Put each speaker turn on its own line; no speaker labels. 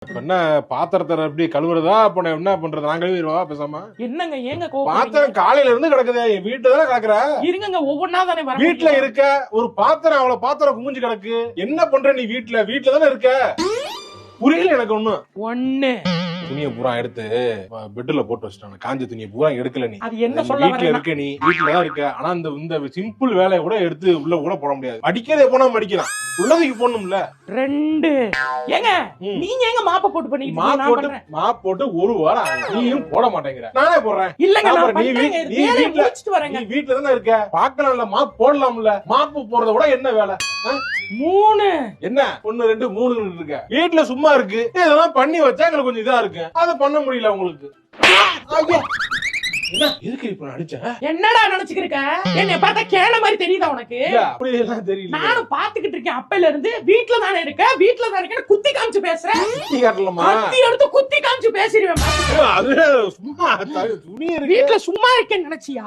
என்ன பாத்திரத்தை எப்படி கழுவுறதா? அப்ப என்ன பண்றது? நான் கழுவிடுவா பேசாம?
என்னங்க ஏங்க
பாத்திரம் காலையில இருந்து கிடக்குது, என் வீட்டுல தானே கிடக்குற.
இருங்க ஒவ்வொன்னா தானே வர.
வீட்டுல இருக்க ஒரு பாத்திரம், அவ்வளவு பாத்திரம் குமிஞ்சு கிடக்கு. என்ன பண்ற நீ? வீட்டுல தானே இருக்க. புரியல எனக்கு ஒண்ணு. துணியை பூரா எடுத்து பெட்ல போட்டு வச்சிட்டாங்க. காஞ்ச துணியை பூரா எடுக்கல நீ.
அது என்ன சொல்ல
வீட்டுல இருக்க, நீ வீட்டுலதான் இருக்க. ஆனா இந்த சிம்பிள் வேலையை கூட எடுத்து உள்ள கூட போட முடியாது. அடிக்கிறதே போனா அடிக்கிறான். உள்ளதுக்கு போடணும்ல.
2 ஏங்க நீங்க எங்க மாப்ப போட்டு பண்ணீங்க?
மாப் போட்டு ஒரு வாரம் ஆகுது. நீயும் போட மாட்டேங்கிற. நானே போடுறேன்.
இல்லங்க நான்
நீ வீட்டுல தானே இருக்க. பாக்கலாம்ல, மாப் போடலாம்ல. மாப்பு போறத விட என்ன வேலை?
3
என்ன 1 2 3 இருக்க. வீட்டுல சும்மா இருக்கு. இதெல்லாம் பண்ணி வச்சா எங்களுக்கு கொஞ்சம் இதா இருக்கு. அதை பண்ண முடியல உங்களுக்கு. என்ன எதுக்கு இப்ப அடிச்ச?
என்னடா நினைச்சுக்கிருக்க? என்னைய பார்த்தா கேன மாதிரி தெரியுதா உனக்கு?
அப்படி எல்லாம் தெரியல.
நானும் பாத்துக்கிட்டு இருக்கேன். அப்பையில இருந்து வீட்டுல தானே இருக்க, வீட்டுல தான் இருக்கேன்னு குத்தி காமிச்சு பேசுறேன்.
குத்தி காட்டலாமா?
குத்தி எடுத்து குத்தி காமிச்சு பேசிடுவேன்.
அது சும்மா துணி இருக்கு.
வீட்டுல சும்மா இருக்கேன்னு நினைச்சியா?